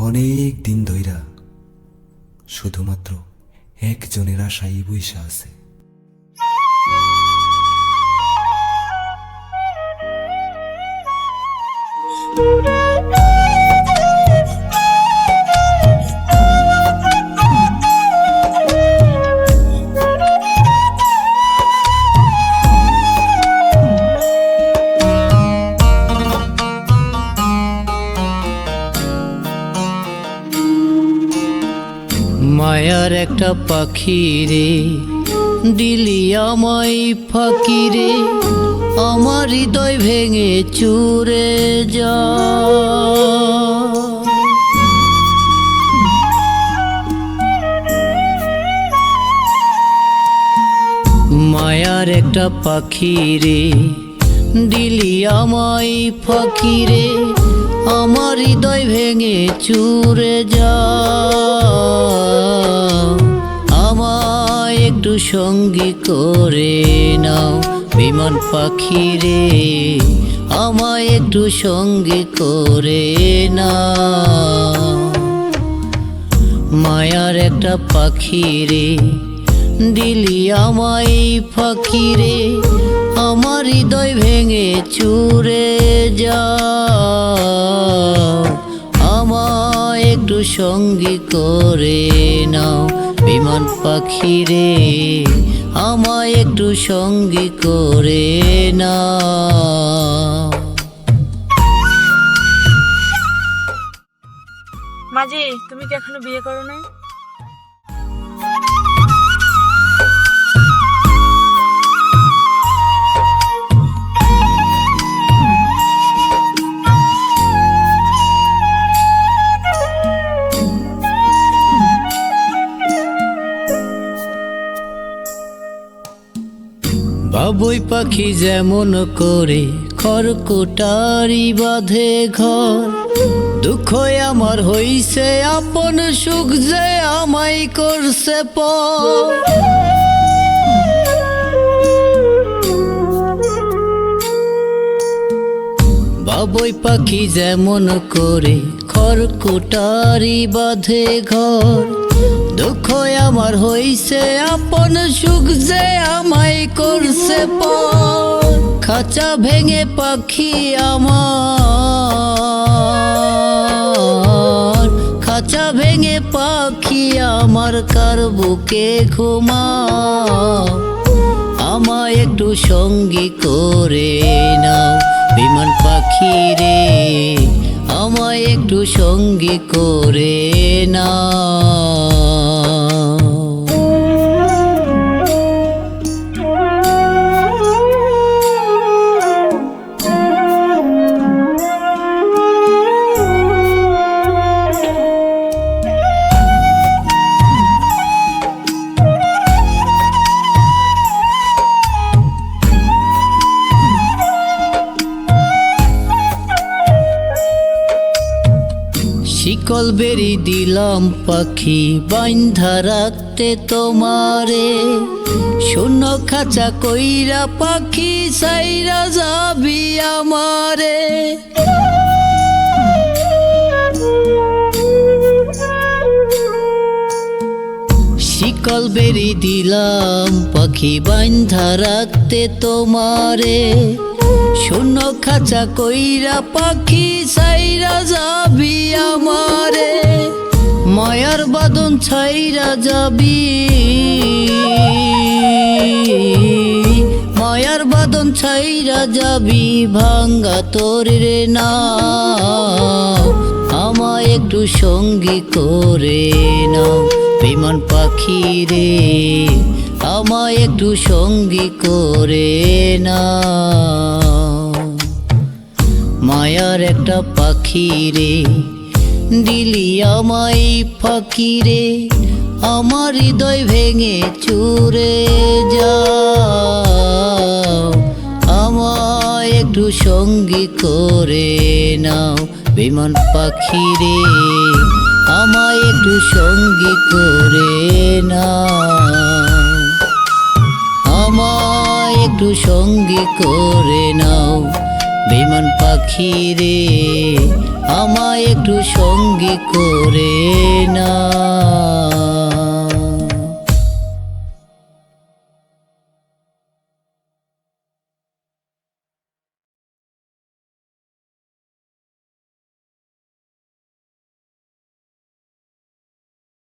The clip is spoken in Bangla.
অনেক দিন ধইরা শুধুমাত্র একজনের আশাই বইসা আছে। মায়ার একটা পাখি রে, দিলি আমায় ফাঁকি রে, আমার হৃদয় ভেঙে চুরে যা। মায়ার একটা পাখি রে, দিলি আমায় ফাঁকি রে, আমার হৃদয় ভেঙে চুরে যা। আমায় একটু সঙ্গী করে নাও বিমান পাখি রে, আমায় একটু সঙ্গী করে নাও। মায়ার একটা পাখি রে, দিলি আমায় ফাঁকি রে, আমার হৃদয় ভেঙে চুরে যা। আমায় একটু সঙ্গী করে নাও বিমান পাখি রে, আমায় একটু সঙ্গী করে নাও। মাঝি, তুমি কি এখনো বিয়ে করো নাই? বাবুই পাখি যেমন করে খড়কুটারি বাঁধে ঘর, দুঃখ আমার হইছে আপন, সুখ যে আমায় করছে পর। বাবুই পাখি যেমন করে খড়কুটারি বাঁধে ঘর, দুঃখ আমার হইছে আপন, সুখ যে আমায় করছে পর। খাঁচা ভেঙে পাখি আমার, খাঁচা ভেঙে পাখি আমার কার বুকে ঘুমাও। আমায় একটু সঙ্গী করে নাও বিমান পাখি রে, আমায় একটু সঙ্গী করে নাও। শিকল বেরি দিলাম পাখি বাইন্ধা রাখতে তোমারে, শূন্য খাঁচা কইরা পাখি সাইরা যাবি আমারে। শিকল বেরি দিলাম পাখি বাইন্ধা রাখতে তোমারে, শূন্য খাঁচা কইরা পাখি সাইরা যাবি আমারে। মায়ার বাঁধন ছাইরা যাবি, মায়ার বাঁধন ছাইরা যাবি, ভাঙ্গা তোর রে নাও। আমায় একটু সঙ্গী করে নাও বিমান পাখি রে, আমায় একটু সঙ্গী করে নাও। মায়ার একটা পাখি রে, দিলি আমায় ফাঁকি রে, আমার হৃদয় ভেঙে চুরে যাও। আমায় একটু সঙ্গী করে নাও বিমান পাখি রে, আমায় একটু সঙ্গী করে নাও। আমায় একটু সঙ্গী করে নাও বিমান পাখি রে আমায় একটু সঙ্গী করে নাও।